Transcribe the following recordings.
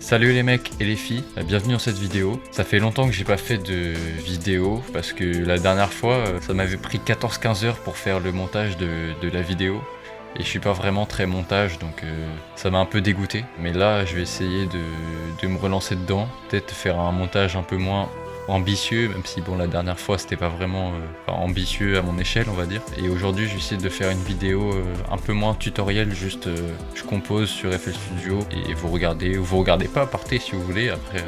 Salut les mecs et les filles, bienvenue dans cette vidéo. Ça fait longtemps que j'ai pas fait de vidéo parce que la dernière fois ça m'avait pris 14-15 heures pour faire le montage de la vidéo. Et je suis pas vraiment très montage donc ça m'a un peu dégoûté. Mais là je vais essayer de me relancer dedans, peut-être faire un montage un peu moins ambitieux, même si bon la dernière fois c'était pas vraiment ambitieux à mon échelle on va dire. Et aujourd'hui je vais essayer de faire une vidéo un peu moins tutoriel, juste je compose sur FL Studio et vous regardez ou vous regardez pas, partez si vous voulez. Après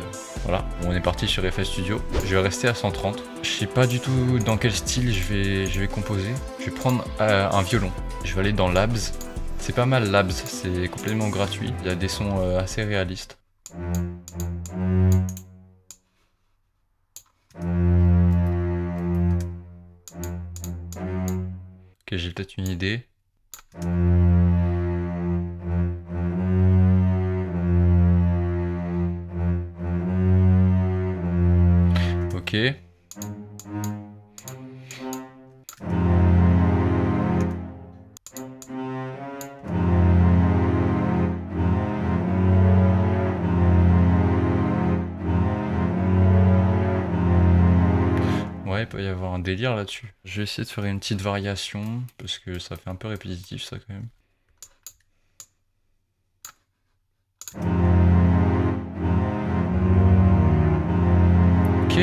voilà, on est parti sur FL Studio. Je vais rester à 130. Je sais pas du tout dans quel style je vais composer. Je vais prendre un violon. Je vais aller dans Labs. C'est pas mal Labs, c'est complètement gratuit. Il y a des sons assez réalistes. Ok, j'ai peut-être une idée. Ok. Ouais, il peut y avoir un délire là-dessus. Je vais essayer de faire une petite variation, parce que ça fait un peu répétitif ça quand même. Ok.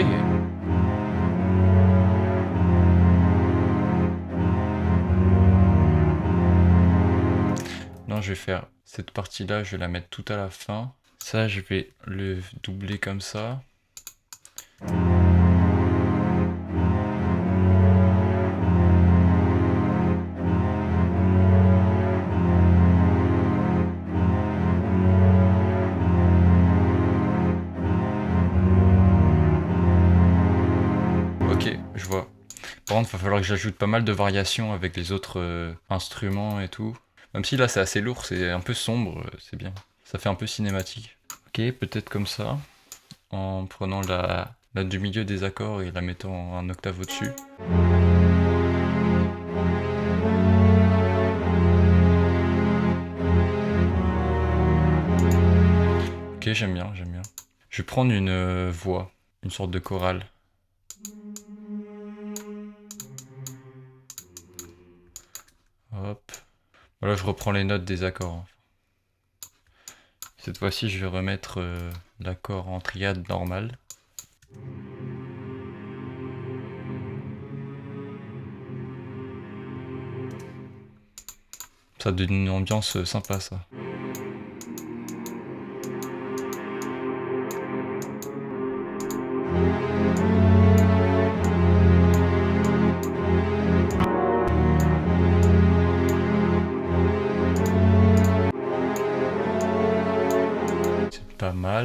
Non, je vais faire cette partie-là, je vais la mettre tout à la fin. Ça, je vais le doubler comme ça. Ok, je vois. Par contre, il va falloir que j'ajoute pas mal de variations avec les autres instruments et tout. Même si là, c'est assez lourd, c'est un peu sombre, c'est bien. Ça fait un peu cinématique. Ok, peut-être comme ça, en prenant la du milieu des accords et la mettant un octave au-dessus. Ok, j'aime bien, j'aime bien. Je vais prendre une voix, une sorte de chorale. Hop. Voilà, je reprends les notes des accords. Cette fois-ci, je vais remettre l'accord en triade normale. Ça donne une ambiance sympa, ça.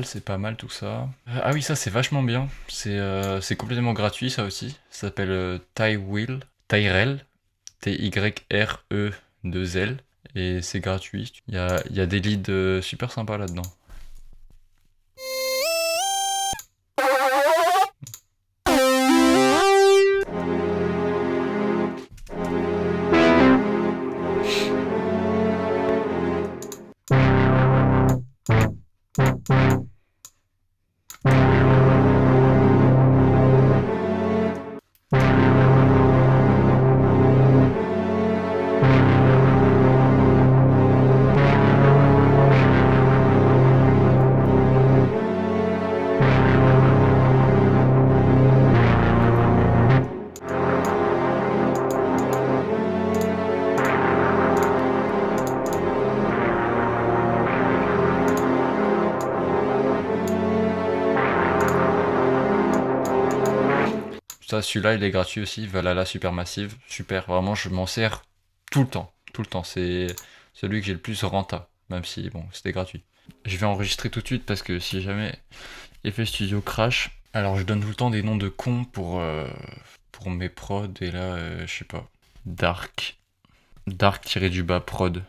C'est pas mal tout ça. Ah oui, ça c'est vachement bien. C'est complètement gratuit ça aussi. Ça s'appelle Tyrell, T-Y-R-E-2-L. Et c'est gratuit. Il y a des leads super sympas là-dedans. Ça, celui-là, il est gratuit aussi. Valhalla Supermassive. Super, vraiment, je m'en sers tout le temps. Tout le temps. C'est celui que j'ai le plus renta. Même si, bon, c'était gratuit. Je vais enregistrer tout de suite parce que si jamais FL Studio crash, alors je donne tout le temps des noms de cons pour mes prods. Et là, je sais pas. Dark. Dark-du-bas prod.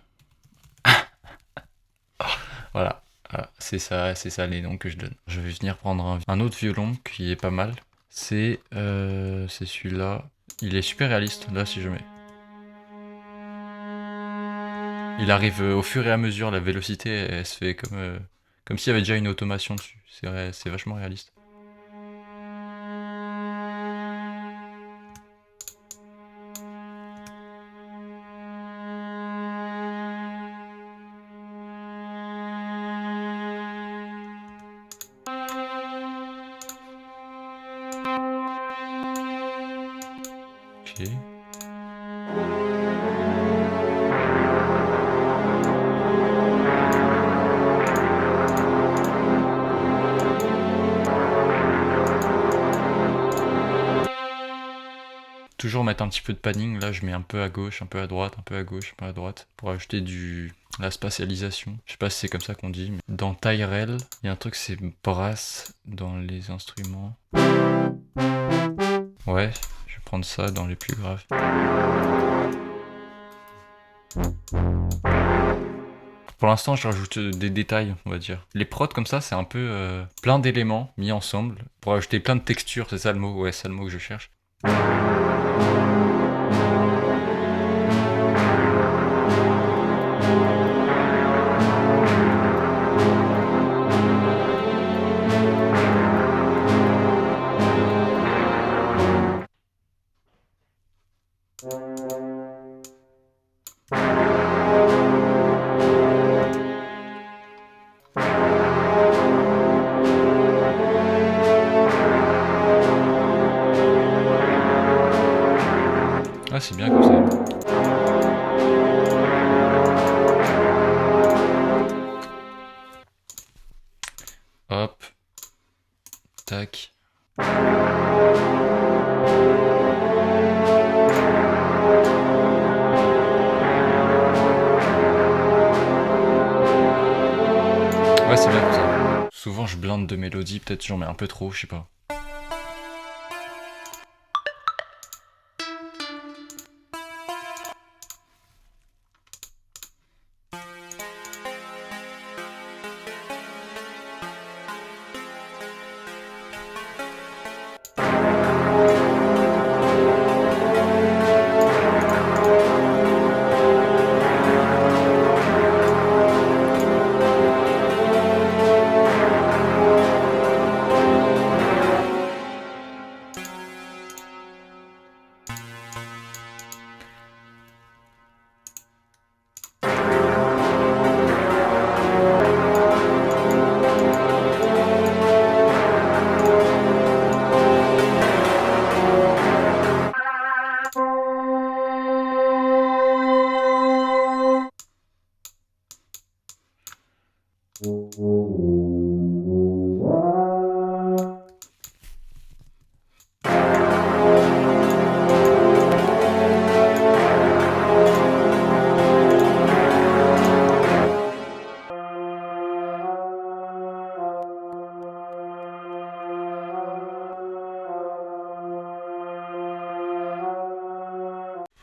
Voilà. Voilà, c'est ça les noms que je donne. Je vais venir prendre un autre violon qui est pas mal. C'est celui-là. Il est super réaliste, là, si je mets. Il arrive au fur et à mesure, la vélocité, elle se fait Comme s'il y avait déjà une automation dessus. C'est vachement réaliste. Ok. Toujours mettre un petit peu de panning, là je mets un peu à gauche, un peu à droite, un peu à gauche, un peu à droite, pour ajouter la spatialisation. Je sais pas si c'est comme ça qu'on dit, mais dans Tyrell, il y a un truc c'est brass dans les instruments. Ouais, je vais prendre ça dans les plus graves. Pour l'instant, je rajoute des détails, on va dire. Les prods comme ça, c'est un peu plein d'éléments mis ensemble pour ajouter plein de textures, c'est ça le mot? Ouais, c'est le mot que je cherche. Ah, c'est bien comme ça. Hop. Tac. Ouais, c'est bien comme ça. Souvent, je blinde de mélodies, peut-être j'en mets un peu trop, je sais pas.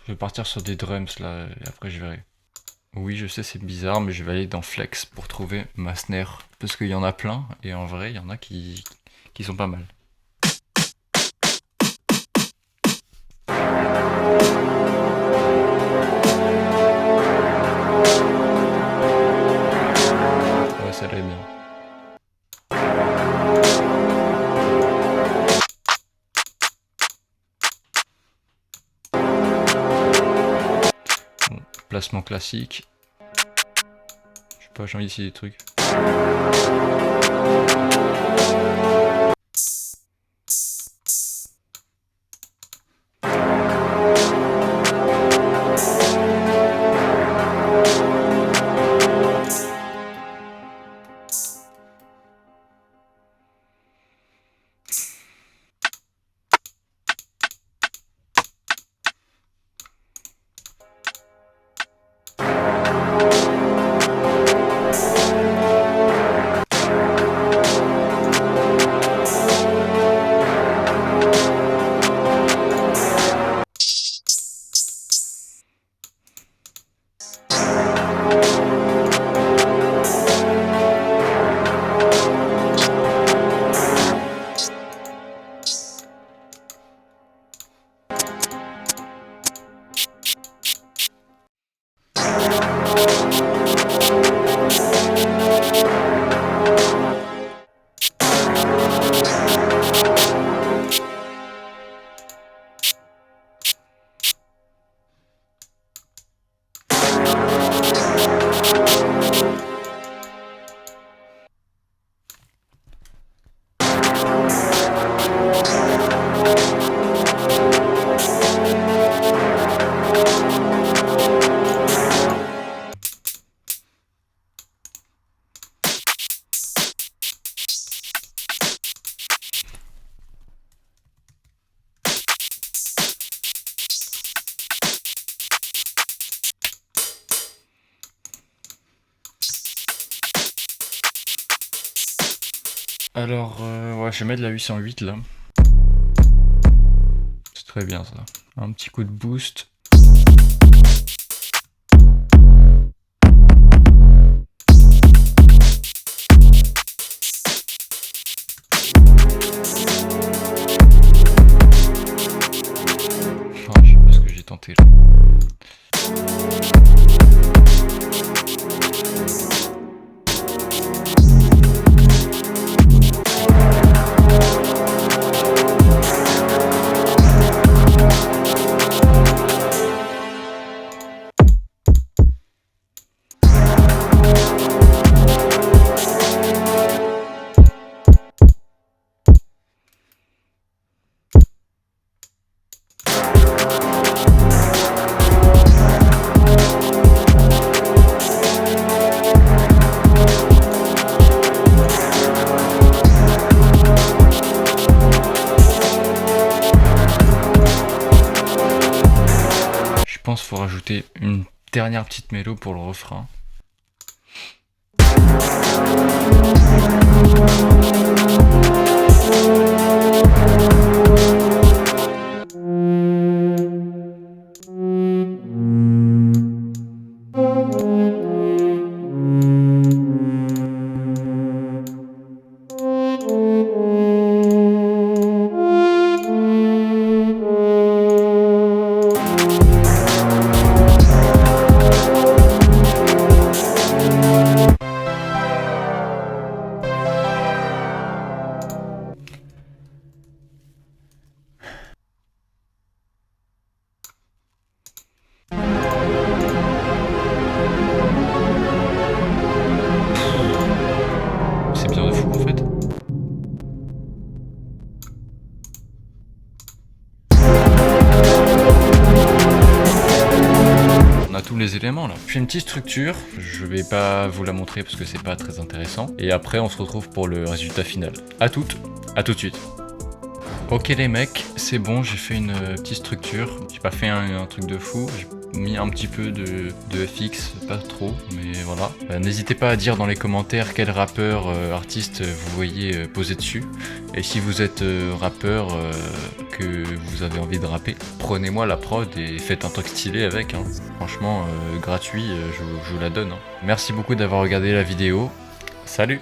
Je vais partir sur des drums là, et après je verrai. Oui, je sais, c'est bizarre, mais je vais aller dans Flex pour trouver ma snare. Parce qu'il y en a plein, et en vrai, il y en a qui sont pas mal. Ouais, ça l'est bien. Bon, placement classique. Je sais pas, j'ai envie d'essayer des trucs. Alors, ouais, je vais mettre la 808 là. C'est très bien ça. Un petit coup de boost. Oh, je sais pas ce que j'ai tenté là. Je pense qu'il faut rajouter une dernière petite mélo pour le refrain. C'est bien de fou en fait. On a tous les éléments là. Je fais une petite structure, je vais pas vous la montrer parce que c'est pas très intéressant. Et après on se retrouve pour le résultat final. À tout de suite. Ok les mecs, c'est bon, j'ai fait une petite structure. J'ai pas fait un truc de fou, j'ai mis un petit peu de FX, pas trop, mais voilà. N'hésitez pas à dire dans les commentaires quel rappeur, artiste vous voyez poser dessus. Et si vous êtes rappeur, que vous avez envie de rapper, prenez-moi la prod et faites un truc stylé avec. Hein. Franchement, gratuit, je vous la donne. Hein. Merci beaucoup d'avoir regardé la vidéo. Salut!